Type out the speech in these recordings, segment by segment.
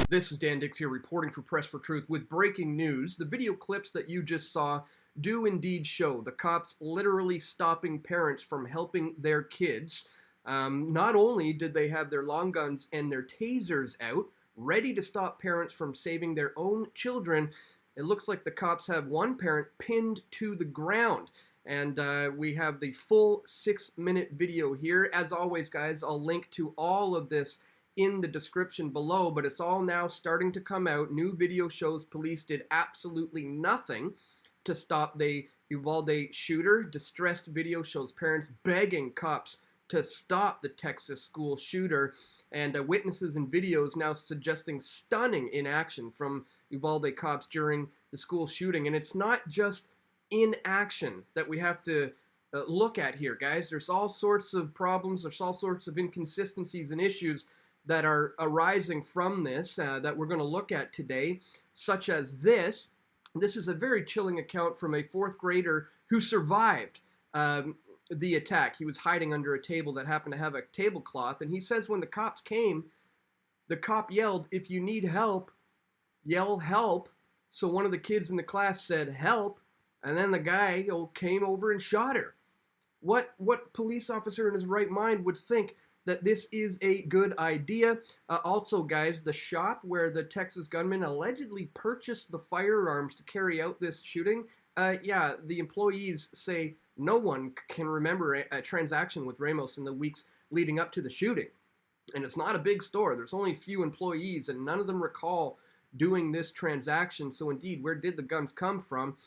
This is Dan Dix here reporting for Press for Truth with breaking news. The video clips that you just saw do indeed show the cops literally stopping parents from helping their kids. Not only did they have their long guns and their tasers out, ready to stop parents from saving their own children, it looks like the cops have one parent pinned to the ground. And we have the full 6-minute video here. As always, guys, I'll link to all of this in the description below, but it's all now starting to come out. New video shows police did absolutely nothing to stop the Uvalde shooter. Distressed video shows parents begging cops to stop the Texas school shooter, and witnesses and videos now suggesting stunning inaction from Uvalde cops during the school shooting. And it's not just inaction that we have to look at here, guys. There's all sorts of problems, there's all sorts of inconsistencies and issues that are arising from this that we're going to look at today, such as this. This is a very chilling account from a 4th grader who survived the attack. He was hiding under a table that happened to have a tablecloth, and he says when the cops came, the cop yelled, "If you need help, yell help." So one of the kids in the class said help, and then the guy came over and shot her. What police officer in his right mind would think that this is a good idea? Also, guys, the shop where the Texas gunman allegedly purchased the firearms to carry out this shooting, yeah, the employees say no one can remember a transaction with Ramos in the weeks leading up to the shooting. And it's not a big store. There's only a few employees, and none of them recall doing this transaction. So indeed, where did the guns come from?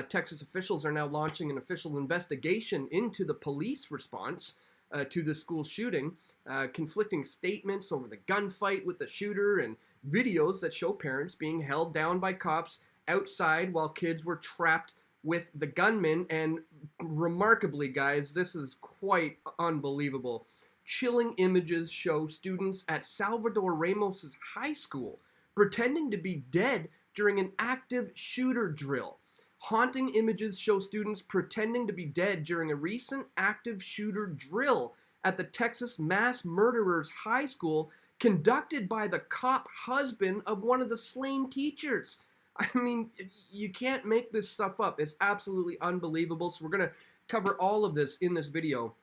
Texas officials are now launching an official investigation into the police response to the school shooting. Conflicting statements over the gunfight with the shooter and videos that show parents being held down by cops outside while kids were trapped with the gunman. And remarkably, guys, this is quite unbelievable. Chilling images show students at Salvador Ramos's high school pretending to be dead during an active shooter drill. Haunting images show students pretending to be dead during a recent active shooter drill at the Texas Mass Murderers High School conducted by the cop husband of one of the slain teachers. I mean, you can't make this stuff up. It's absolutely unbelievable. So we're going to cover all of this in this video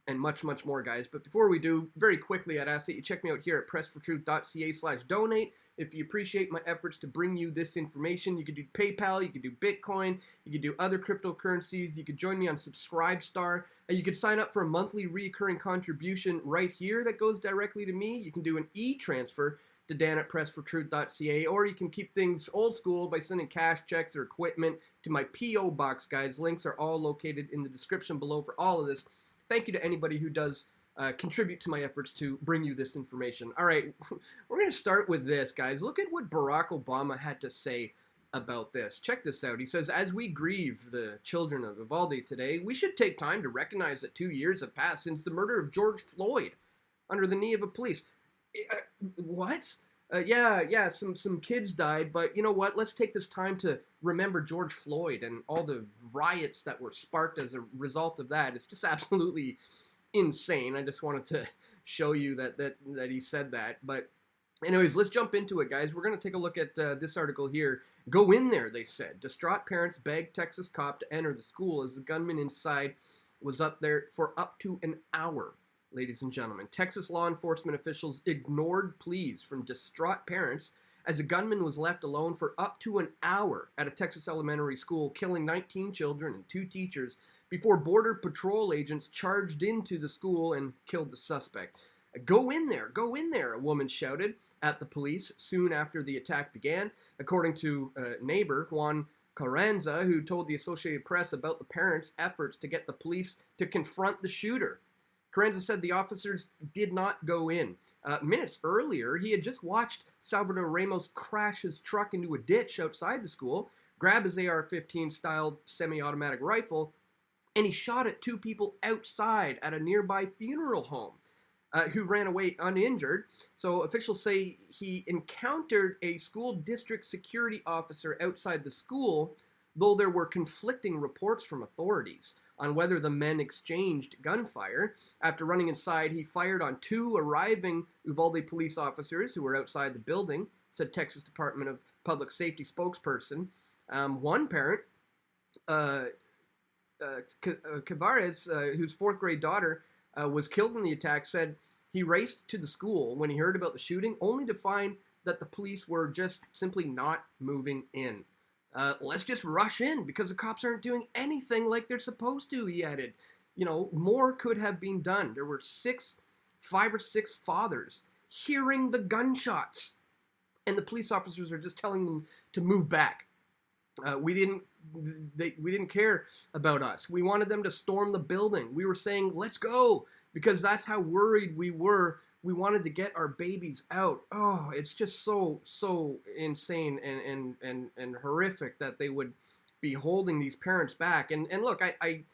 and much, much more, guys. But before we do, very quickly, I'd ask that you check me out here at pressfortruth.ca/donate. If you appreciate my efforts to bring you this information, you could do PayPal, you could do Bitcoin, you could do other cryptocurrencies, you could join me on Subscribestar, and you could sign up for a monthly recurring contribution right here that goes directly to me. You can do an e-transfer to Dan at pressfortruth.ca, or you can keep things old school by sending cash checks or equipment to my P.O. box, guys. Links are all located in the description below for all of this. Thank you to anybody who does contribute to my efforts to bring you this information. All right, we're going to start with this, guys. Look at what Barack Obama had to say about this. Check this out. He says, as we grieve the children of Uvalde today, we should take time to recognize that 2 years have passed since the murder of George Floyd under the knee of a police. What? Yeah, some kids died, but you know what? Let's take this time to remember George Floyd and all the riots that were sparked as a result of that. It's just absolutely insane. I just wanted to show you that he said that. But anyways, let's jump into it, guys. We're going to take a look at this article here. Go in there, they said. Distraught parents begged Texas cop to enter the school as the gunman inside was up there for up to an hour. Ladies and gentlemen, Texas law enforcement officials ignored pleas from distraught parents as a gunman was left alone for up to an hour at a Texas elementary school, killing 19 children and 2 teachers before Border Patrol agents charged into the school and killed the suspect. Go in there, a woman shouted at the police soon after the attack began, according to neighbor Juan Carranza, who told the Associated Press about the parents' efforts to get the police to confront the shooter. Carranza said the officers did not go in. Minutes earlier, he had just watched Salvador Ramos crash his truck into a ditch outside the school, grab his AR-15 styled semi-automatic rifle, and he shot at 2 people outside at a nearby funeral home who ran away uninjured. So officials say he encountered a school district security officer outside the school, though there were conflicting reports from authorities on whether the men exchanged gunfire. After running inside, he fired on 2 arriving Uvalde police officers who were outside the building, said Texas Department of Public Safety spokesperson. One parent, Cavares, whose 4th grade daughter was killed in the attack, said he raced to the school when he heard about the shooting, only to find that the police were just simply not moving in. Let's just rush in because the cops aren't doing anything like they're supposed to, he added. You know, more could have been done. There were 5 or 6 fathers hearing the gunshots, and the police officers are just telling them to move back. We didn't care about us. We wanted them to storm the building. We were saying, let's go, because that's how worried we were. We wanted to get our babies out. Oh, it's just so insane and horrific that they would be holding these parents back. And look, I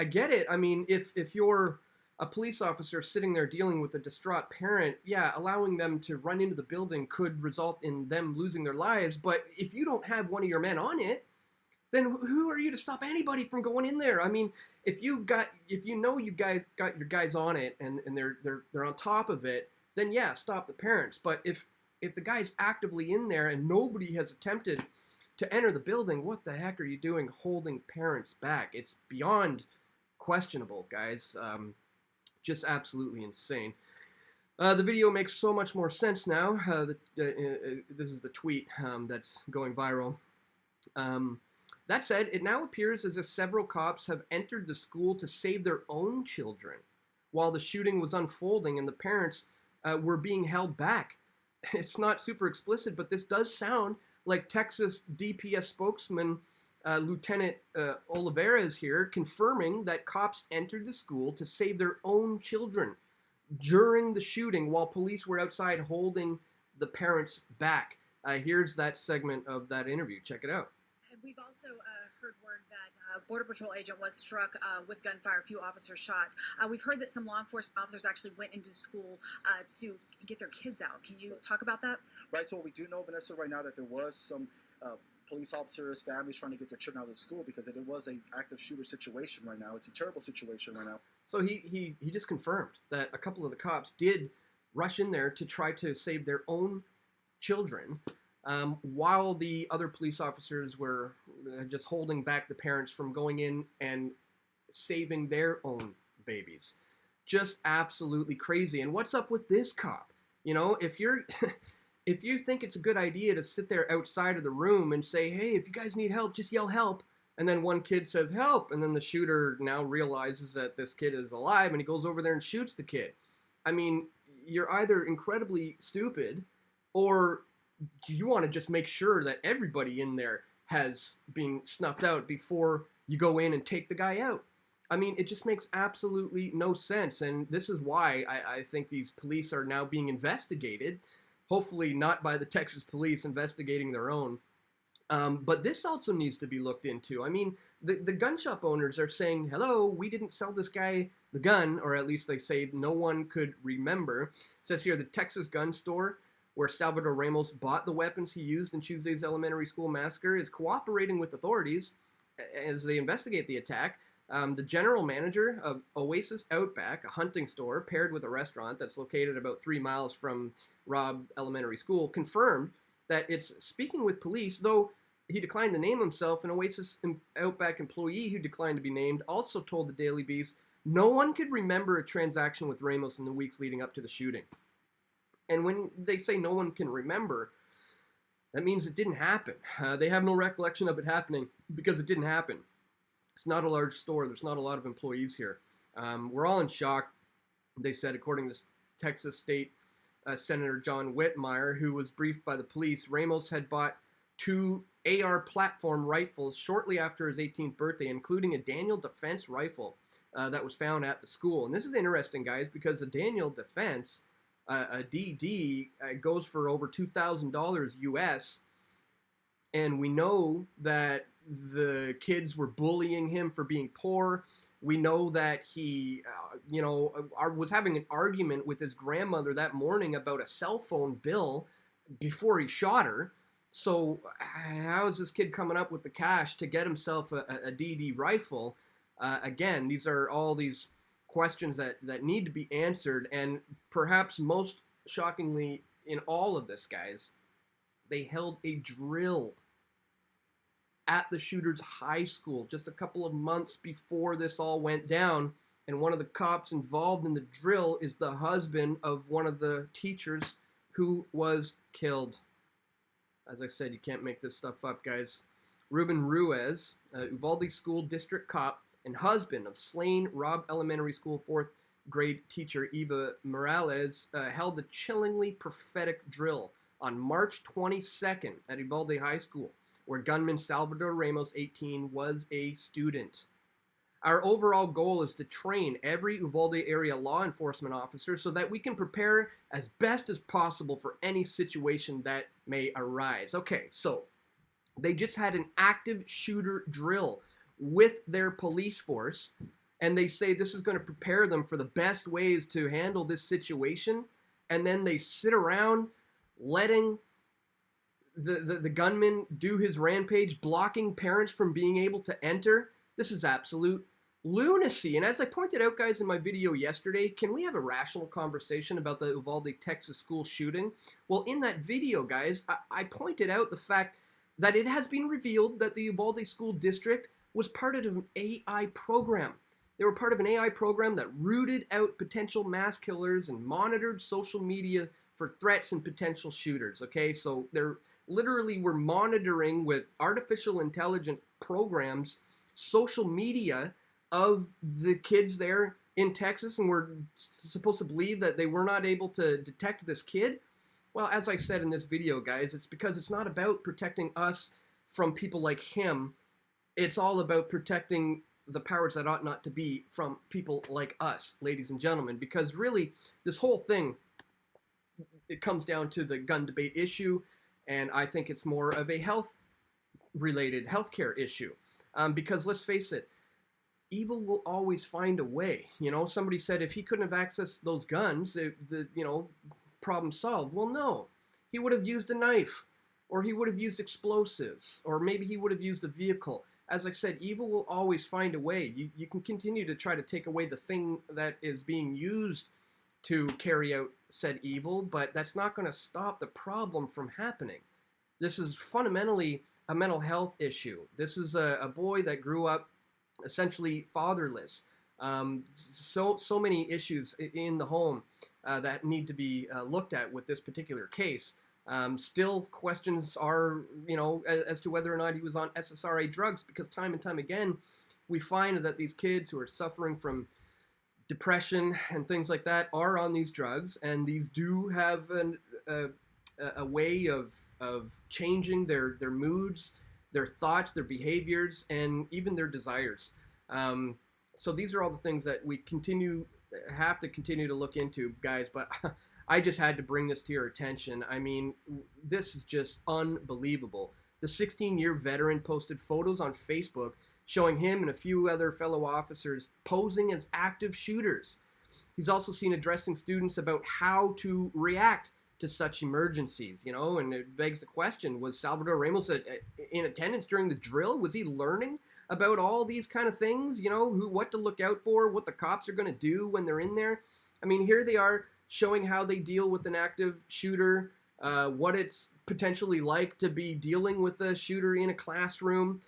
get it. I mean, if you're a police officer sitting there dealing with a distraught parent, yeah, allowing them to run into the building could result in them losing their lives. But if you don't have one of your men on it, then who are you to stop anybody from going in there? I mean, if you know you guys got your guys on it and they're on top of it, then yeah, stop the parents. But if the guy's actively in there and nobody has attempted to enter the building, what the heck are you doing holding parents back? It's beyond questionable, guys. Just absolutely insane. The video makes so much more sense now. This is the tweet that's going viral. That said, it now appears as if several cops have entered the school to save their own children while the shooting was unfolding and the parents were being held back. It's not super explicit, but this does sound like Texas DPS spokesman Lieutenant Olivares here confirming that cops entered the school to save their own children during the shooting while police were outside holding the parents back. Here's that segment of that interview. Check it out. We've also heard word that Border Patrol agent was struck with gunfire, a few officers shot. We've heard that some law enforcement officers actually went into school to get their kids out. Can you talk about that? Right, so we do know, Vanessa, right now that there was some police officers, families trying to get their children out of the school because it was an active shooter situation right now. It's a terrible situation right now. So he just confirmed that a couple of the cops did rush in there to try to save their own children, while the other police officers were just holding back the parents from going in and saving their own babies. Just absolutely crazy. And what's up with this cop? You know, if you're if you think it's a good idea to sit there outside of the room and say, hey, if you guys need help, just yell help. And then one kid says help, and then the shooter now realizes that this kid is alive and he goes over there and shoots the kid. I mean, you're either incredibly stupid or you want to just make sure that everybody in there has been snuffed out before you go in and take the guy out. I mean, it just makes absolutely no sense. And this is why I think these police are now being investigated. Hopefully not by the Texas police investigating their own. But this also needs to be looked into. I mean, the gun shop owners are saying, hello, we didn't sell this guy the gun, or at least they say no one could remember. It says here, the Texas gun store where Salvador Ramos bought the weapons he used in Tuesday's elementary school massacre is cooperating with authorities as they investigate the attack. The general manager of Oasis Outback, a hunting store paired with a restaurant that's located about 3 miles from Robb Elementary School, confirmed that it's speaking with police, though he declined to name himself. An Oasis Outback employee who declined to be named also told the Daily Beast no one could remember a transaction with Ramos in the weeks leading up to the shooting. And when they say no one can remember, that means it didn't happen. They have no recollection of it happening because it didn't happen. It's not a large store. There's not a lot of employees here. We're all in shock, they said, according to Texas State Senator John Whitmire, who was briefed by the police. Ramos had bought 2 AR platform rifles shortly after his 18th birthday, including a Daniel Defense rifle that was found at the school. And this is interesting, guys, because the Daniel defense, a DD, goes for over $2,000 US. And we know that the kids were bullying him for being poor. We know that he, was having an argument with his grandmother that morning about a cell phone bill before he shot her. So how is this kid coming up with the cash to get himself a DD rifle? Again, these are all these questions that need to be answered. And perhaps most shockingly in all of this, guys, they held a drill at the shooter's high school just a couple of months before this all went down. And one of the cops involved in the drill is the husband of one of the teachers who was killed. As I said, you can't make this stuff up, guys. Ruben Ruiz, Uvalde School District cop and husband of slain Robb Elementary School 4th grade teacher Eva Morales, held a chillingly prophetic drill on March 22nd at Uvalde High School, where gunman Salvador Ramos, 18, was a student. Our overall goal is to train every Uvalde area law enforcement officer so that we can prepare as best as possible for any situation that may arise. Okay, so they just had an active shooter drill with their police force, and they say this is going to prepare them for the best ways to handle this situation, and then they sit around letting the gunman do his rampage, blocking parents from being able to enter. This is absolute lunacy. And as I pointed out, guys, in my video yesterday, can we have a rational conversation about the Uvalde, Texas school shooting? Well, in that video, guys, I pointed out the fact that it has been revealed that the Uvalde School District was part of an AI program. They were part of an AI program that rooted out potential mass killers and monitored social media for threats and potential shooters, okay? So they're literally were monitoring with artificial intelligence programs social media of the kids there in Texas, and we're supposed to believe that they were not able to detect this kid. Well, as I said in this video, guys, it's because it's not about protecting us from people like him. It's all about protecting the powers that ought not to be from people like us, ladies and gentlemen, because really this whole thing, it comes down to the gun debate issue, and I think it's more of a health-related healthcare issue, because let's face it, evil will always find a way. You know, somebody said if he couldn't have accessed those guns, problem solved. Well, no, he would have used a knife, or he would have used explosives, or maybe he would have used a vehicle. As I said, evil will always find a way. You can continue to try to take away the thing that is being used to carry out said evil, but that's not going to stop the problem from happening. This is fundamentally a mental health issue. This is a boy that grew up essentially fatherless. So many issues in the home that need to be looked at with this particular case. Still questions are, as to whether or not he was on SSRI drugs, because time and time again, we find that these kids who are suffering from depression and things like that are on these drugs, and these do have a way of changing their moods, their thoughts, their behaviors, and even their desires. So these are all the things that we have to continue to look into, guys, but I just had to bring this to your attention. I mean, this is just unbelievable. The 16-year veteran posted photos on Facebook showing him and a few other fellow officers posing as active shooters. He's also seen addressing students about how to react to such emergencies, and it begs the question, was Salvador Ramos in attendance during the drill? Was he learning about all these kind of things, what to look out for, what the cops are going to do when they're in there? I mean, here they are showing how they deal with an active shooter, what it's potentially like to be dealing with a shooter in a classroom,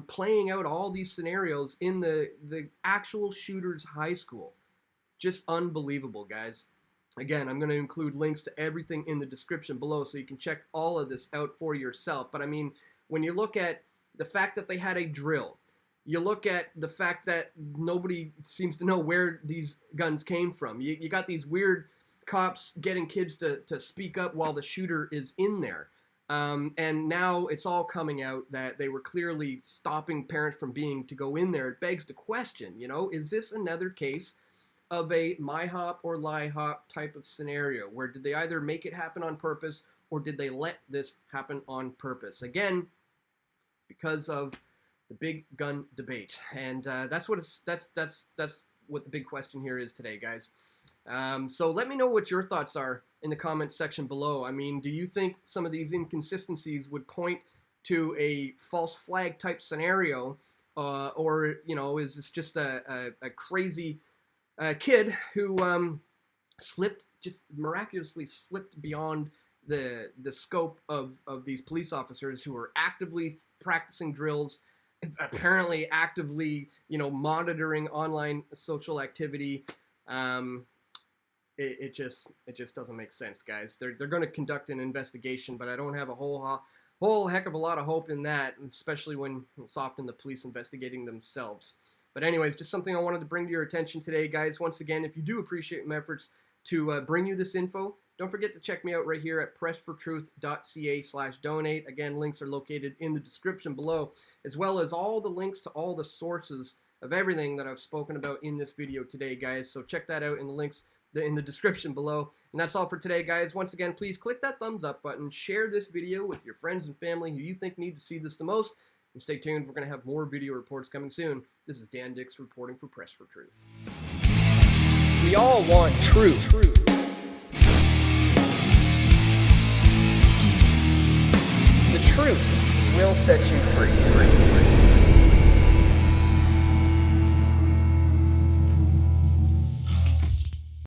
playing out all these scenarios in the actual shooter's high school. Just unbelievable, guys. Again, I'm going to include links to everything in the description below so you can check all of this out for yourself. But I mean, when you look at the fact that they had a drill, you look at the fact that nobody seems to know where these guns came from. You got these weird cops getting kids to speak up while the shooter is in there. And now it's all coming out that they were clearly stopping parents from being to go in there. It begs the question, is this another case of a my hop or lie hop type of scenario where did they either make it happen on purpose or did they let this happen on purpose? Again, because of the big gun debate, and that's what the big question here is today, guys. So let me know what your thoughts are in the comment section below. I mean, do you think some of these inconsistencies would point to a false flag type scenario, or is this just a crazy kid who just miraculously slipped beyond the scope of these police officers who are actively practicing drills, apparently actively monitoring online social activity? It just doesn't make sense, guys. They're going to conduct an investigation, but I don't have a whole heck of a lot of hope in that, especially when it's often the police investigating themselves. But anyways, just something I wanted to bring to your attention today, guys. Once again, if you do appreciate my efforts to bring you this info, don't forget to check me out right here at pressfortruth.ca/donate. Again, links are located in the description below, as well as all the links to all the sources of everything that I've spoken about in this video today, guys. So check that out in the links in the description below. And that's all for today, guys. Once again, please click that thumbs up button, share this video with your friends and family who you think need to see this the most, and stay tuned. We're going to have more video reports coming soon. This is Dan Dix reporting for Press for Truth. We all want truth. The truth will set you free.